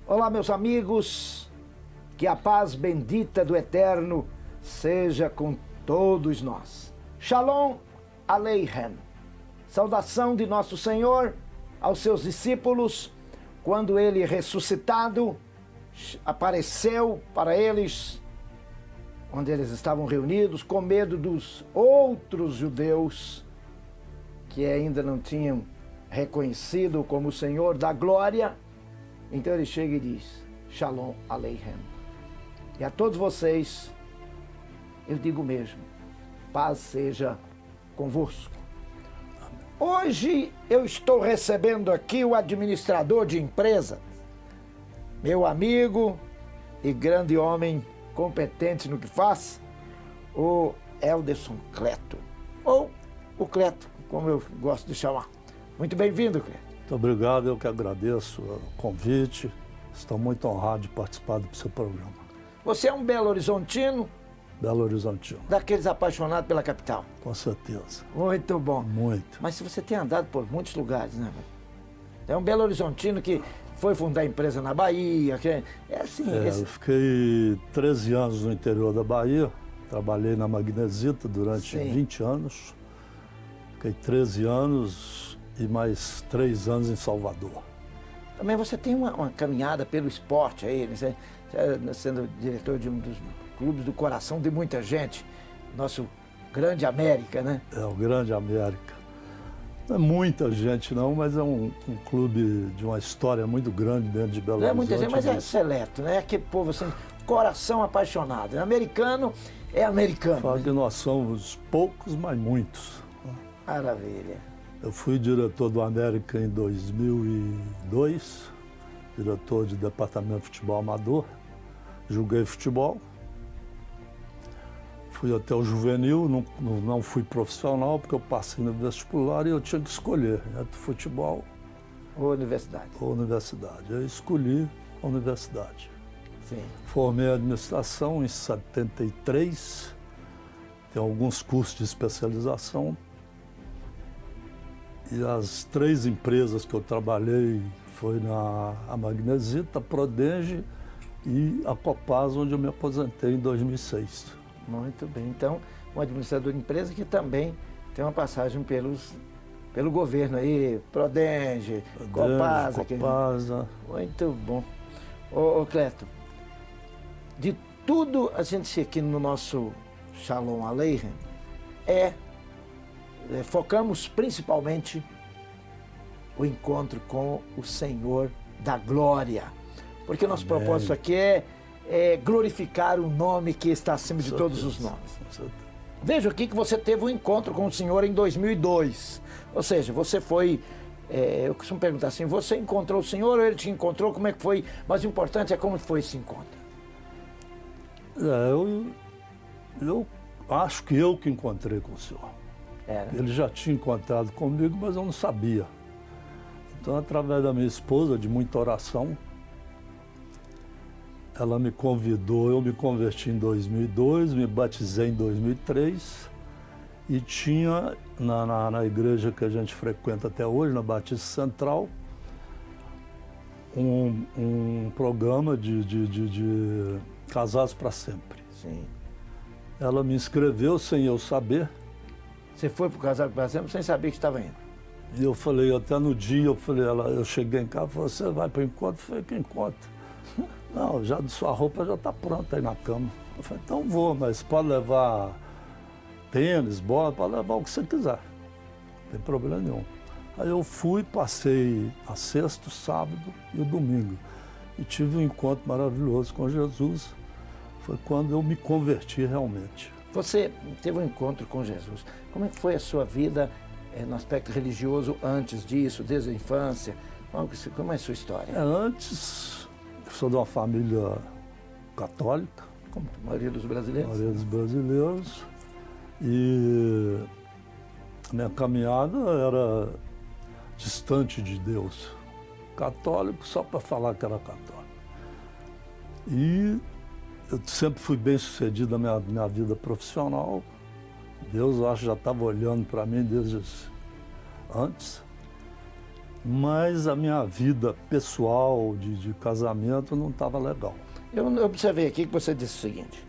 Olá, meus amigos, que a paz bendita do Eterno seja com todos nós. Shalom Aleichem. Saudação de nosso Senhor aos seus discípulos, quando ele ressuscitado apareceu para eles, onde eles estavam reunidos, com medo dos outros judeus que ainda não tinham reconhecido como o Senhor da glória. Então ele chega e diz: Shalom Aleichem. E a todos vocês, eu digo mesmo, paz seja convosco. Hoje eu estou recebendo aqui o administrador de empresa, meu amigo e grande homem competente no que faz, o Elderson Cleto, ou o Cleto, como eu gosto de chamar. Muito bem-vindo, Cleto. Muito obrigado, eu que agradeço o convite. Estou muito honrado de participar do seu programa. Você é um Belo Horizontino? Belo Horizontino. Daqueles apaixonados pela capital? Com certeza. Muito bom. Muito. Mas se você tem andado por muitos lugares, né? É um Belo Horizontino que foi fundar empresa na Bahia, que é assim... Eu fiquei 13 anos no interior da Bahia, trabalhei na Magnesita durante 20 anos, fiquei 13 anos e mais 3 anos em Salvador. Também você tem uma caminhada pelo esporte aí, né? Sendo diretor de um dos clubes do coração de muita gente, nosso Grande América, né? É, o Grande América. Não é muita gente não, mas é um clube de uma história muito grande dentro de Belo Horizonte. Não é muita gente, mas é seleto, né? Aquele povo assim, coração apaixonado. Americano é americano. Fala que nós somos poucos, mas muitos. Maravilha. Eu fui diretor do América em 2002, diretor de departamento de futebol amador, joguei futebol, fui até o juvenil, não fui profissional porque eu passei no vestibular e eu tinha que escolher entre futebol ou universidade. Eu escolhi a universidade. Sim. Formei administração em 73, tem alguns cursos de especialização. E as 3 empresas que eu trabalhei foi a Magnesita, a Prodenge e a Copasa, onde eu me aposentei em 2006. Muito bem. Então, um administrador de empresa que também tem uma passagem pelo governo aí, Prodenge, Copasa. Copasa. Muito bom. Ô Cleto, de tudo a gente aqui no nosso Shalom Aleichem focamos principalmente o encontro com o Senhor da glória. Porque o nosso propósito aqui é glorificar o nome que está acima de todos os nomes. Vejo aqui que você teve um encontro com o Senhor em 2002. Ou seja, você foi... eu costumo perguntar assim, você encontrou o Senhor ou ele te encontrou? Como é que foi? Mas o importante é como foi esse encontro. Eu acho que eu que encontrei com o Senhor. Ele já tinha encontrado comigo, mas eu não sabia. Então, através da minha esposa, de muita oração, ela me convidou, eu me converti em 2002, me batizei em 2003 e tinha na igreja que a gente frequenta até hoje, na Batista Central, um programa de Casados para Sempre. Sim. Ela me inscreveu sem eu saber. Você foi para o Casado para Sempre sem saber que estava indo? E eu falei, até no dia, eu cheguei em casa e falei, você vai para o encontro? Eu falei, que encontro? Não, sua roupa já está pronta aí na cama. Eu falei, então vou, mas pode levar tênis, bola, pode levar o que você quiser. Não tem problema nenhum. Aí eu fui, passei a sexta, o sábado e o domingo. E tive um encontro maravilhoso com Jesus. Foi quando eu me converti realmente. Você teve um encontro com Jesus. Como é que foi a sua vida no aspecto religioso antes disso, desde a infância? Como é a sua história? Antes, eu sou de uma família católica. Como a maioria dos brasileiros? A maioria dos brasileiros. E a minha caminhada era distante de Deus. Católico só para falar que era católico. E eu sempre fui bem sucedido na minha vida profissional. Deus, eu acho, já estava olhando para mim desde antes. mas a minha vida pessoal de casamento não estava legal. Eu observei aqui que você disse o seguinte: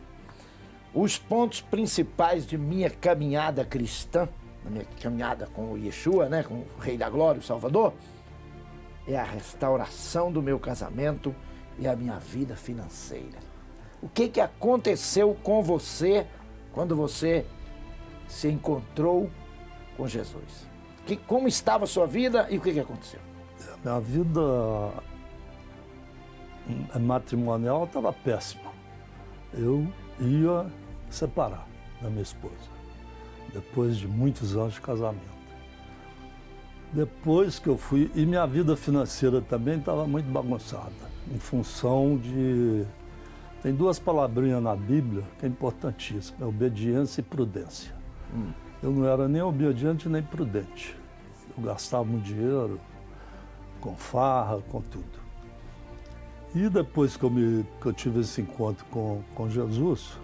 os pontos principais de minha caminhada cristã, na minha caminhada com o Yeshua, né, com o Rei da Glória, o Salvador, é a restauração do meu casamento e a minha vida financeira. O que aconteceu com você quando você se encontrou com Jesus? Como estava a sua vida e o que aconteceu? A minha vida matrimonial estava péssima. Eu ia separar da minha esposa, depois de muitos anos de casamento. Depois que eu fui, e minha vida financeira também estava muito bagunçada, em função de... Tem duas palavrinhas na Bíblia que é importantíssima, é obediência e prudência. Eu não era nem obediente nem prudente. Eu gastava muito dinheiro com farra, com tudo. E depois que eu tive esse encontro com Jesus,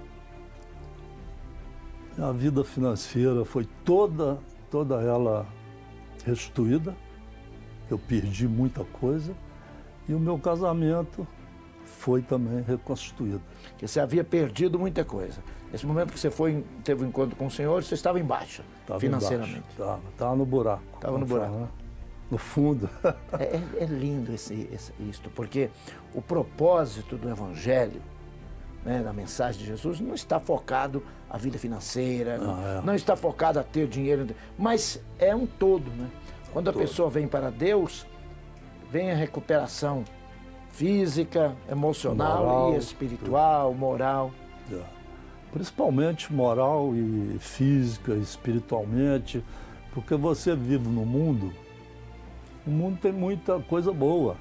a vida financeira foi toda ela restituída. Eu perdi muita coisa e o meu casamento foi também reconstituído. Porque você havia perdido muita coisa. Nesse momento que você teve um encontro com o Senhor, você estava em baixa, financeiramente. Estava no buraco. Estava no buraco. No fundo. É lindo isto, porque o propósito do Evangelho, né, da mensagem de Jesus, não está focado a vida financeira, não está focado a ter dinheiro, mas é um todo, né? Quando a pessoa vem para Deus, vem a recuperação física, emocional moral, e espiritual, moral. Principalmente moral e física, espiritualmente, porque você vive no mundo, o mundo tem muita coisa boa,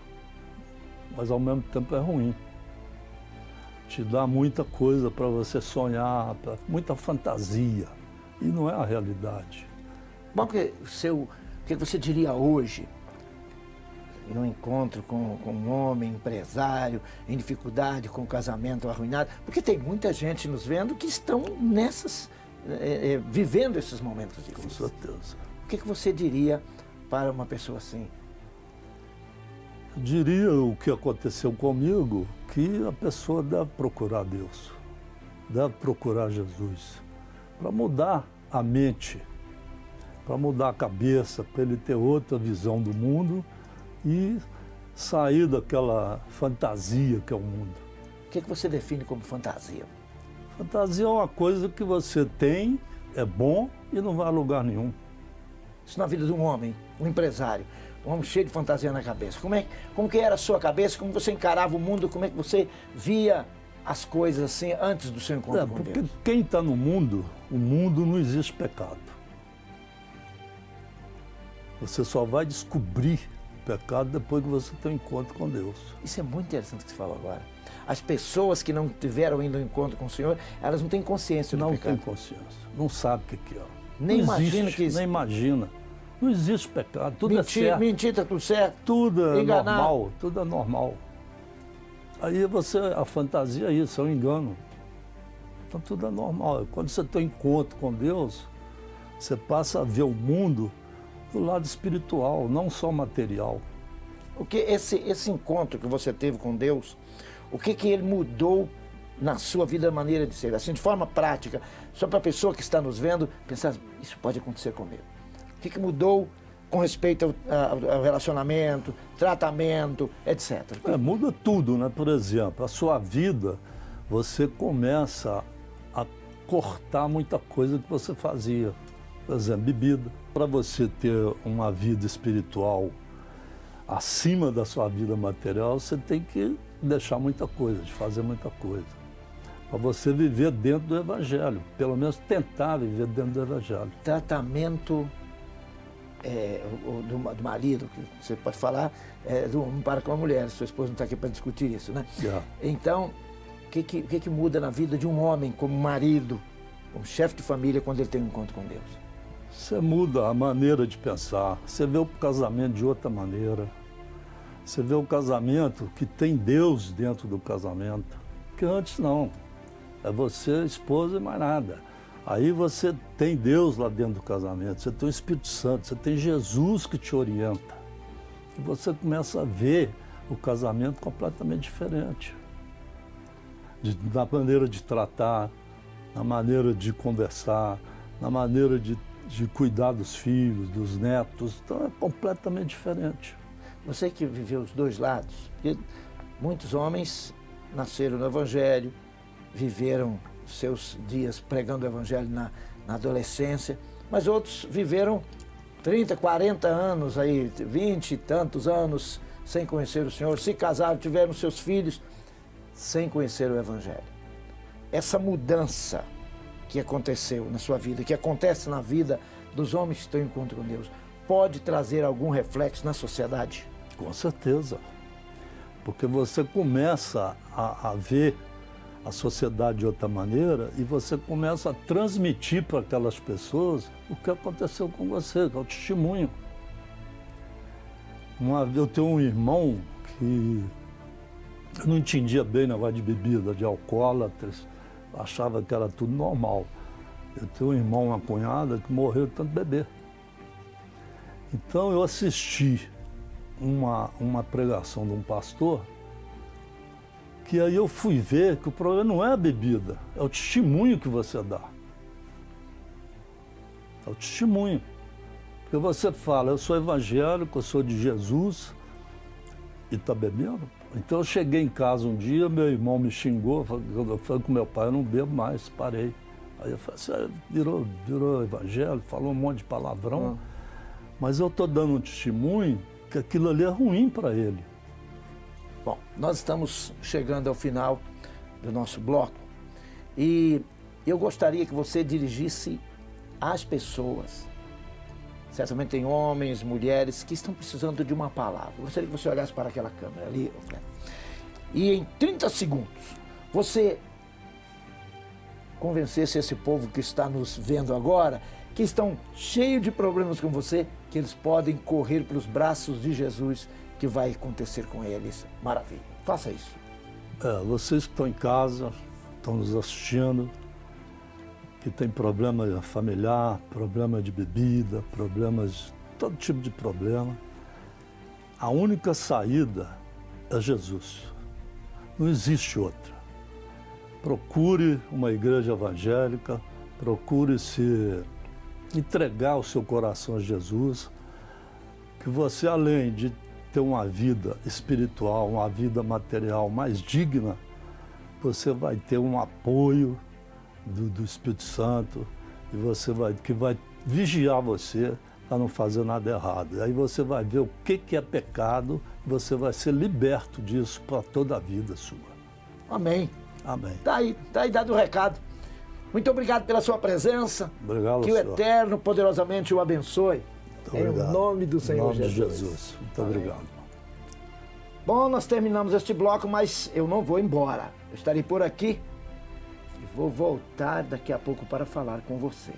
mas ao mesmo tempo é ruim. Te dá muita coisa para você sonhar, muita fantasia, e não é a realidade. Bom, o que você diria hoje, num encontro com um homem empresário, em dificuldade, com o casamento arruinado? Porque tem muita gente nos vendo que estão vivendo esses momentos difíceis. Com certeza. O que você diria para uma pessoa assim? Eu diria o que aconteceu comigo, que a pessoa deve procurar Deus, deve procurar Jesus, para mudar a mente, para mudar a cabeça, para ele ter outra visão do mundo e sair daquela fantasia que é o mundo. O que você define como fantasia? Fantasia é uma coisa que você tem, é bom e não vai a lugar nenhum. Isso na vida de um homem, um empresário, um homem cheio de fantasia na cabeça. Como que era a sua cabeça, como você encarava o mundo, como é que você via as coisas assim antes do seu encontro com Deus? Porque quem está no mundo, o mundo não existe pecado. Você só vai descobrir o pecado depois que você tem um encontro com Deus. Isso é muito interessante o que você falou agora. As pessoas que não tiveram ainda um encontro com o Senhor, elas não têm consciência do pecado. Não têm consciência, não sabem o que é. Nem imagina que isso. Nem imagina. Não existe pecado, tudo é certo. Mentir, está tudo certo. Tudo é enganar. Normal, tudo é normal. Aí a fantasia é isso, é um engano. Então tudo é normal. Quando você tem um encontro com Deus, você passa a ver o mundo do lado espiritual, não só material. O que esse encontro que você teve com Deus, o que ele mudou na sua vida, a maneira de ser? Assim, de forma prática, só para a pessoa que está nos vendo pensar, isso pode acontecer comigo. O que mudou com respeito ao relacionamento, tratamento, etc? Muda tudo, né? Por exemplo, a sua vida, você começa a cortar muita coisa que você fazia. Por exemplo, bebida. Para você ter uma vida espiritual acima da sua vida material, você tem que deixar muita coisa, de fazer muita coisa. Para você viver dentro do Evangelho, pelo menos tentar viver dentro do Evangelho. Tratamento do marido, que você pode falar, do homem para com a mulher. Sua esposa não está aqui para discutir isso, né? Então, o que muda na vida de um homem como marido, como chefe de família, quando ele tem um encontro com Deus? Você muda a maneira de pensar, você vê o casamento de outra maneira, você vê o casamento que tem Deus dentro do casamento, que antes não, é você, esposa e mais nada. Aí você tem Deus lá dentro do casamento, você tem o Espírito Santo, você tem Jesus que te orienta. E você começa a ver o casamento completamente diferente. Na maneira de tratar, na maneira de conversar, na maneira de cuidar dos filhos, dos netos. Então é completamente diferente. Você que viveu os dois lados, porque muitos homens nasceram no Evangelho, viveram seus dias pregando o Evangelho na adolescência, mas outros viveram 30, 40 anos, aí, 20 e tantos anos sem conhecer o Senhor, se casaram, tiveram seus filhos sem conhecer o Evangelho. Essa mudança que aconteceu na sua vida, que acontece na vida dos homens que estão em encontro com Deus, pode trazer algum reflexo na sociedade? Com certeza. Porque você começa a ver a sociedade de outra maneira e você começa a transmitir para aquelas pessoas o que aconteceu com você, que é o testemunho. Eu tenho um irmão que eu não entendia bem o negócio de bebida, de alcoólatras, achava que era tudo normal. Eu tenho um irmão, uma cunhada, que morreu de tanto beber. Então eu assisti uma pregação de um pastor, que aí eu fui ver que o problema não é a bebida, é o testemunho que você dá. É o testemunho. Porque você fala, eu sou evangélico, eu sou de Jesus, e está bebendo. Então eu cheguei em casa um dia, meu irmão me xingou, eu falei com meu pai, eu não bebo mais, parei. Aí eu falei, você virou evangélico, falou um monte de palavrão, mas eu estou dando um testemunho que aquilo ali é ruim para ele. Bom, nós estamos chegando ao final do nosso bloco e eu gostaria que você dirigisse às pessoas, certamente tem homens, mulheres que estão precisando de uma palavra. Eu gostaria que você olhasse para aquela câmera ali e em 30 segundos você convencesse esse povo que está nos vendo agora, que estão cheios de problemas com você, que eles podem correr para os braços de Jesus, que vai acontecer com eles. Maravilha. Faça isso. Vocês que estão em casa, estão nos assistindo, que tem problema familiar, problema de bebida, problemas, todo tipo de problema, a única saída é Jesus. Não existe outra. Procure uma igreja evangélica, procure se entregar o seu coração a Jesus, que você, além de ter uma vida espiritual, uma vida material mais digna, você vai ter um apoio do Espírito Santo e que vai vigiar você para não fazer nada errado. E aí você vai ver o que é pecado, e você vai ser liberto disso para toda a vida sua. Amém. Amém. Tá aí dado o recado. Muito obrigado pela sua presença. Obrigado, que senhor. o Eterno poderosamente o abençoe. Em nome do Senhor Jesus. Em nome de Jesus. Muito obrigado. Bom, nós terminamos este bloco, mas eu não vou embora. Eu estarei por aqui e vou voltar daqui a pouco para falar com você.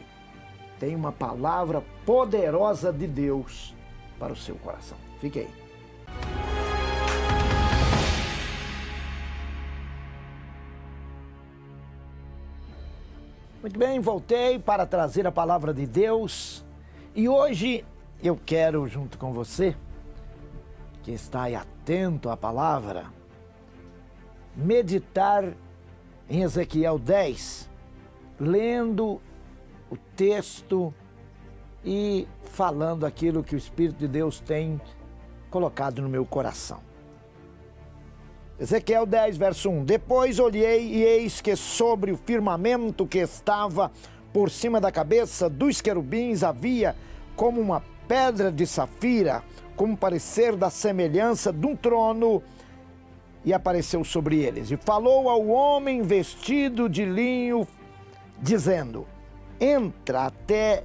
Tem uma palavra poderosa de Deus para o seu coração. Fique aí. Muito bem, voltei para trazer a palavra de Deus e hoje eu quero, junto com você, que está aí atento à palavra, meditar em Ezequiel 10, lendo o texto e falando aquilo que o Espírito de Deus tem colocado no meu coração. Ezequiel 10, verso 1. Depois olhei e eis que sobre o firmamento que estava por cima da cabeça dos querubins havia como uma pedra de safira, como parecer da semelhança de um trono, e apareceu sobre eles. E falou ao homem vestido de linho, dizendo: entra até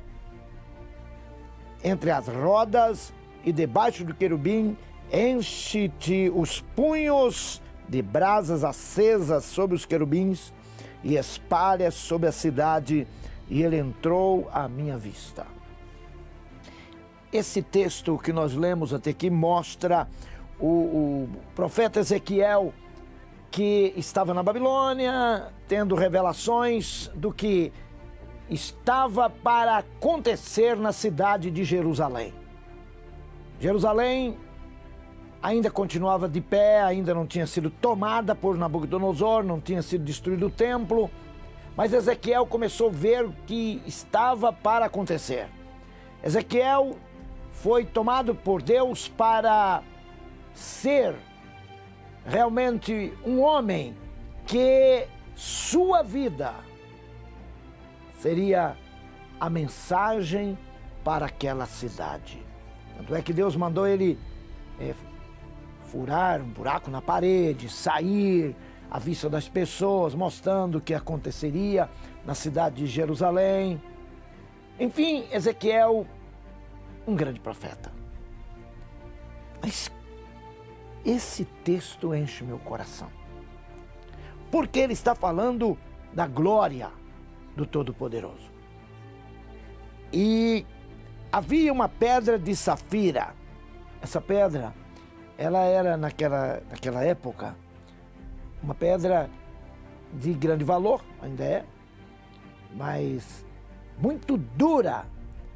entre as rodas e debaixo do querubim, enche-te os punhos de brasas acesas sobre os querubins e espalha sobre a cidade. E ele entrou à minha vista. Esse texto que nós lemos até aqui mostra o profeta Ezequiel, que estava na Babilônia, tendo revelações do que estava para acontecer na cidade de Jerusalém. Jerusalém ainda continuava de pé, ainda não tinha sido tomada por Nabucodonosor, não tinha sido destruído o templo, mas Ezequiel começou a ver o que estava para acontecer. Ezequiel foi tomado por Deus para ser realmente um homem que sua vida seria a mensagem para aquela cidade. Tanto é que Deus mandou ele furar um buraco na parede, sair à vista das pessoas, mostrando o que aconteceria na cidade de Jerusalém. Enfim, Ezequiel, um grande profeta. Mas esse texto enche meu coração, porque ele está falando da glória do Todo-Poderoso. E havia uma pedra de safira. Essa pedra, ela era naquela época uma pedra de grande valor, ainda é, mas muito dura.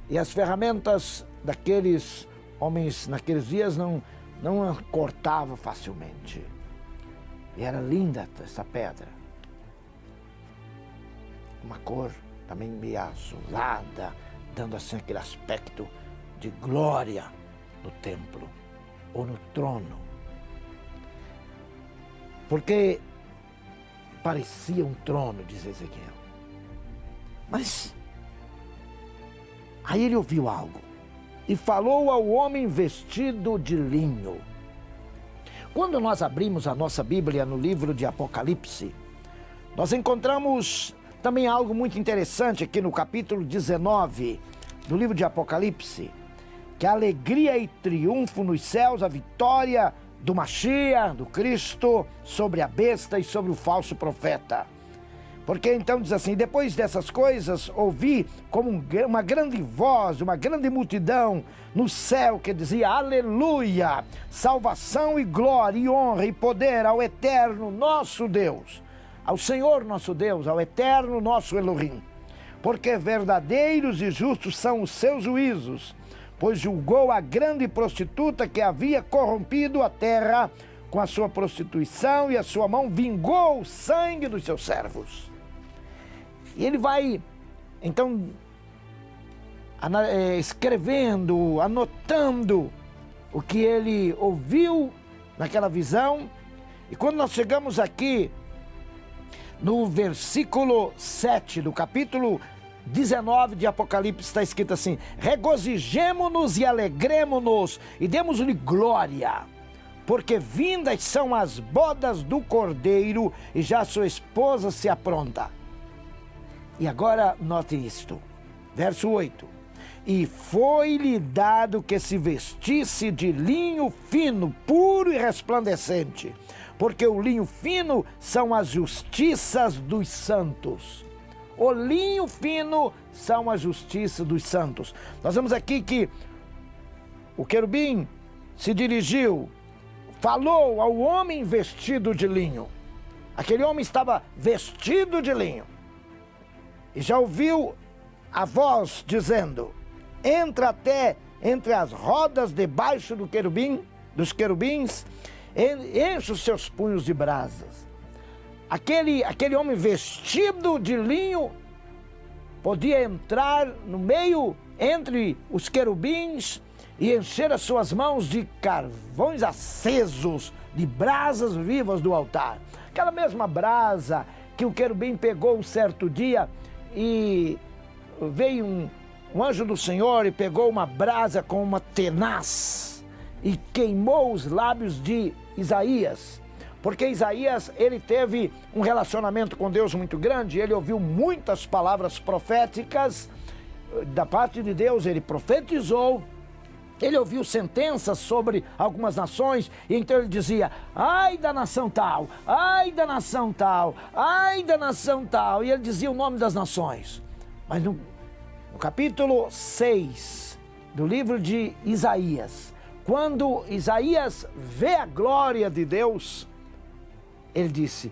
E as ferramentas daqueles homens naqueles dias não cortavam facilmente. E era linda essa pedra. Uma cor também meio azulada, dando assim aquele aspecto de glória no templo ou no trono. Porque parecia um trono, diz Ezequiel. Mas aí ele ouviu algo e falou ao homem vestido de linho. Quando nós abrimos a nossa Bíblia no livro de Apocalipse, nós encontramos também algo muito interessante aqui no capítulo 19 do livro de Apocalipse, que a alegria e triunfo nos céus, a vitória do Mashiach, do Cristo, sobre a besta e sobre o falso profeta. Porque então diz assim: depois dessas coisas ouvi como uma grande voz, uma grande multidão no céu que dizia: aleluia, salvação e glória e honra e poder ao eterno nosso Deus, ao Senhor nosso Deus, ao eterno nosso Elohim. Porque verdadeiros e justos são os seus juízos, pois julgou a grande prostituta que havia corrompido a terra com a sua prostituição, e a sua mão vingou o sangue dos seus servos. E ele vai, então, escrevendo, anotando o que ele ouviu naquela visão. E quando nós chegamos aqui no versículo 7 do capítulo 19 de Apocalipse, está escrito assim: regozijemo-nos e alegremo-nos e demos-lhe glória, porque vindas são as bodas do Cordeiro e já sua esposa se apronta. E agora note isto, verso 8: e foi-lhe dado que se vestisse de linho fino, puro e resplandecente, porque o linho fino são as justiças dos santos. O linho fino são a justiça dos santos. Nós vemos aqui que o querubim se dirigiu, falou ao homem vestido de linho. Aquele homem estava vestido de linho. E já ouviu a voz dizendo: entra até entre as rodas debaixo do querubim, dos querubins, enche os seus punhos de brasas. Aquele homem vestido de linho podia entrar no meio entre os querubins e encher as suas mãos de carvões acesos, de brasas vivas do altar. Aquela mesma brasa que o querubim pegou um certo dia, e veio um anjo do Senhor e pegou uma brasa com uma tenaz e queimou os lábios de Isaías. Porque Isaías, ele teve um relacionamento com Deus muito grande, ele ouviu muitas palavras proféticas da parte de Deus, ele profetizou, ele ouviu sentenças sobre algumas nações, e então ele dizia: ai da nação tal, ai da nação tal, ai da nação tal, e ele dizia o nome das nações. Mas no capítulo 6 do livro de Isaías, quando Isaías vê a glória de Deus, ele disse: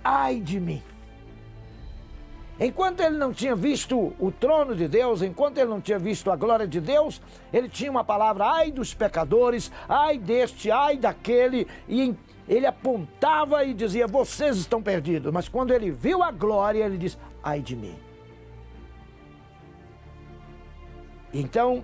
ai de mim, Enquanto ele não tinha visto o trono de Deus, enquanto ele não tinha visto a glória de Deus, ele tinha uma palavra: ai dos pecadores, ai deste, ai daquele, e ele apontava e dizia: vocês estão perdidos. Mas quando ele viu a glória, ele disse: ai de mim. Então,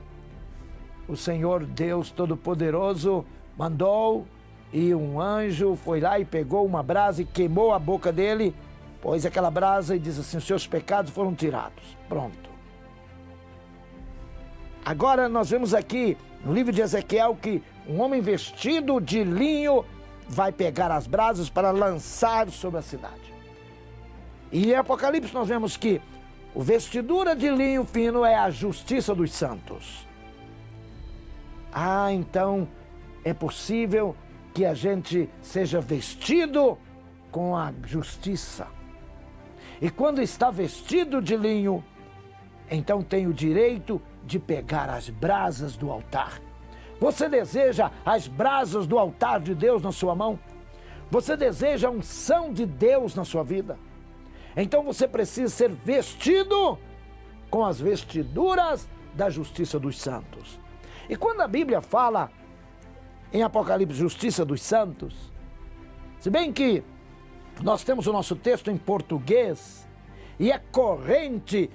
o Senhor Deus Todo-Poderoso mandou, e um anjo foi lá e pegou uma brasa e queimou a boca dele, pôs aquela brasa e diz assim: os seus pecados foram tirados. Pronto. Agora nós vemos aqui no livro de Ezequiel que um homem vestido de linho vai pegar as brasas para lançar sobre a cidade. E em Apocalipse nós vemos que o vestidura de linho fino é a justiça dos santos. Ah, então é possível que a gente seja vestido com a justiça. E quando está vestido de linho, então tem o direito de pegar as brasas do altar. Você deseja as brasas do altar de Deus na sua mão? Você deseja a unção de Deus na sua vida? Então você precisa ser vestido com as vestiduras da justiça dos santos. E quando a Bíblia fala em Apocalipse, justiça dos santos, se bem que nós temos o nosso texto em português e é corrente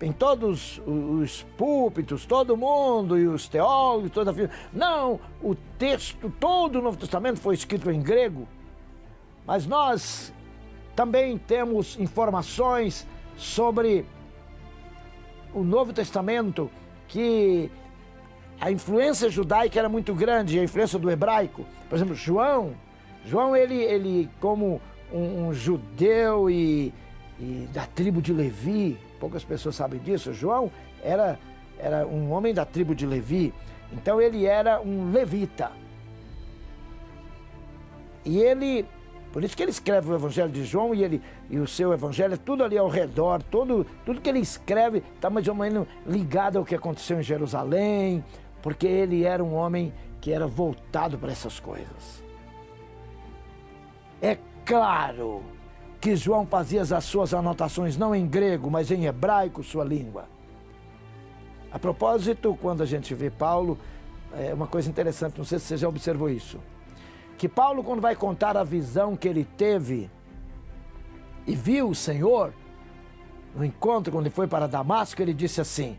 em todos os púlpitos, todo mundo e os teólogos, toda a vida. Não, o texto, todo o Novo Testamento foi escrito em grego, mas nós também temos informações sobre o Novo Testamento, que a influência judaica era muito grande, a influência do hebraico. Por exemplo, João ele como um judeu e da tribo de Levi, poucas pessoas sabem disso. João era um homem da tribo de Levi, então ele era um levita. E ele, por isso que ele escreve o Evangelho de João, e o seu Evangelho é tudo ali ao redor, tudo que ele escreve está mais ou menos ligado ao que aconteceu em Jerusalém, porque ele era um homem que era voltado para essas coisas. É claro que João fazia as suas anotações não em grego, mas em hebraico, sua língua. A propósito, quando a gente vê Paulo, é uma coisa interessante, não sei se você já observou isso, que Paulo, quando vai contar a visão que ele teve e viu o Senhor, no encontro quando ele foi para Damasco, ele disse assim: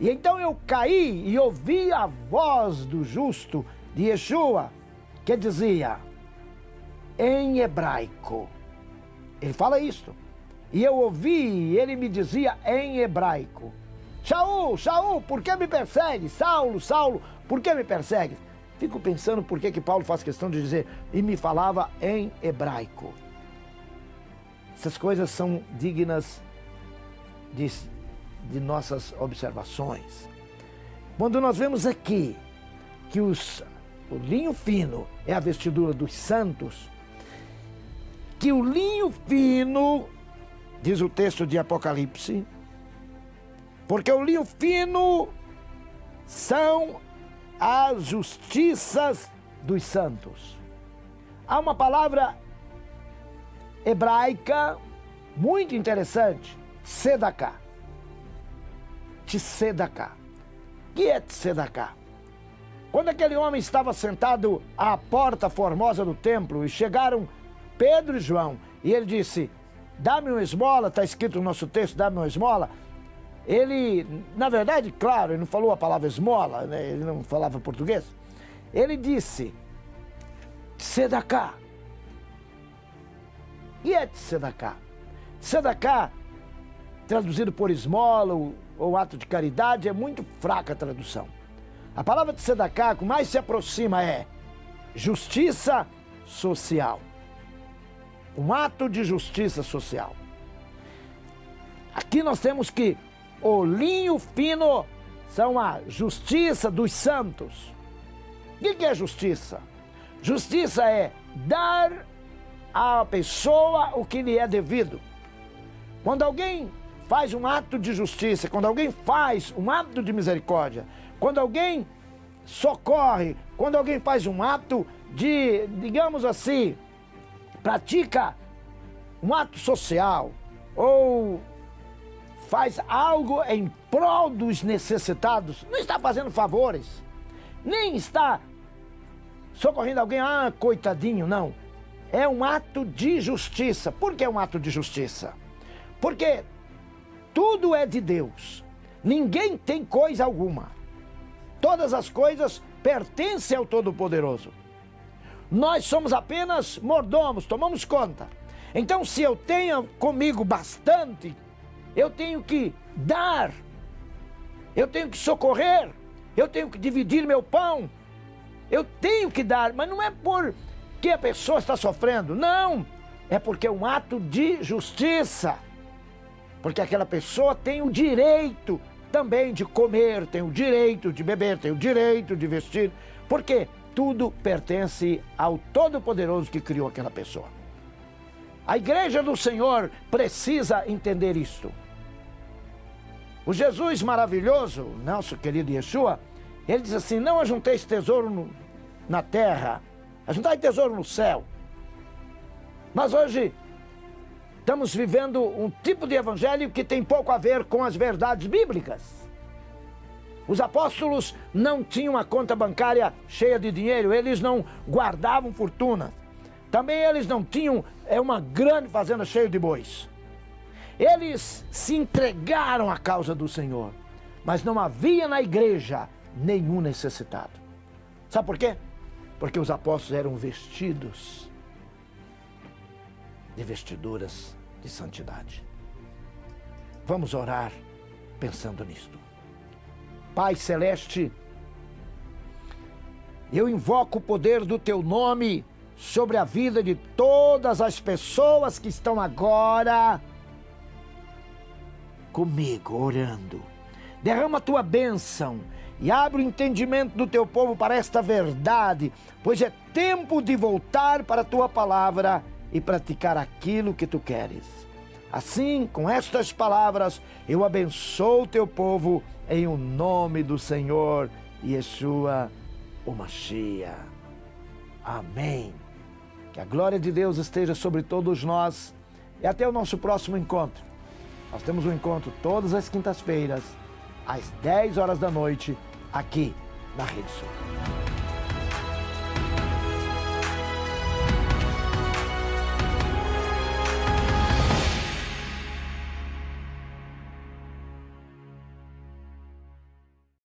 e então eu caí e ouvi a voz do justo, de Yeshua, que dizia, em hebraico, ele fala isto, e eu ouvi, e ele me dizia em hebraico: Shaul, Shaul, por que me persegue? Saulo, Saulo, por que me persegue? Fico pensando por que Paulo faz questão de dizer, e me falava em hebraico. Essas coisas são dignas de nossas observações. Quando nós vemos aqui que o linho fino é a vestidura dos santos, que o linho fino, diz o texto de Apocalipse, porque o linho fino são as justiças dos santos. Há uma palavra hebraica muito interessante, tzedaká. Tzedaká. O que é tzedaká? Quando aquele homem estava sentado à porta formosa do templo e chegaram Pedro e João, e ele disse, dá-me uma esmola, está escrito no nosso texto, dá-me uma esmola. Ele, na verdade, claro, ele não falou a palavra esmola, né? Ele não falava português. Ele disse, tzedaká. E é tzedaká? Tzedaká, traduzido por esmola ou ato de caridade, é muito fraca a tradução. A palavra tzedaká, que mais se aproxima, é justiça social. Um ato de justiça social. Aqui nós temos que o linho fino são a justiça dos santos. O que é justiça? Justiça é dar à pessoa o que lhe é devido. Quando alguém faz um ato de justiça, quando alguém faz um ato de misericórdia, quando alguém socorre, quando alguém faz um ato de, digamos assim, pratica um ato social, ou faz algo em prol dos necessitados, não está fazendo favores, nem está socorrendo alguém, coitadinho, não. É um ato de justiça. Por que é um ato de justiça? Porque tudo é de Deus. Ninguém tem coisa alguma. Todas as coisas pertencem ao Todo-Poderoso. Nós somos apenas mordomos, tomamos conta. Então, se eu tenho comigo bastante, eu tenho que dar, eu tenho que socorrer, eu tenho que dividir meu pão, eu tenho que dar, mas não é porque a pessoa está sofrendo, não, é porque é um ato de justiça, porque aquela pessoa tem o direito também de comer, tem o direito de beber, tem o direito de vestir, porque tudo pertence ao Todo-Poderoso que criou aquela pessoa. A igreja do Senhor precisa entender isto. O Jesus maravilhoso, nosso querido Yeshua, ele diz assim, não ajunteis tesouro na terra, ajuntai tesouro no céu. Mas hoje estamos vivendo um tipo de evangelho que tem pouco a ver com as verdades bíblicas. Os apóstolos não tinham a conta bancária cheia de dinheiro, eles não guardavam fortuna. Também eles não tinham uma grande fazenda cheia de bois. Eles se entregaram à causa do Senhor, mas não havia na igreja nenhum necessitado. Sabe por quê? Porque os apóstolos eram vestidos de vestiduras de santidade. Vamos orar pensando nisto. Pai Celeste, eu invoco o poder do Teu nome sobre a vida de todas as pessoas que estão agora comigo, orando. Derrama a Tua bênção e abre o entendimento do Teu povo para esta verdade, pois é tempo de voltar para a Tua palavra e praticar aquilo que Tu queres. Assim, com estas palavras, eu abençoo o Teu povo em o nome do Senhor Yeshua, o Mashiach. Amém. Que a glória de Deus esteja sobre todos nós e até o nosso próximo encontro. Nós temos um encontro todas as quintas-feiras, às 10 horas da noite, aqui na Rede Sul.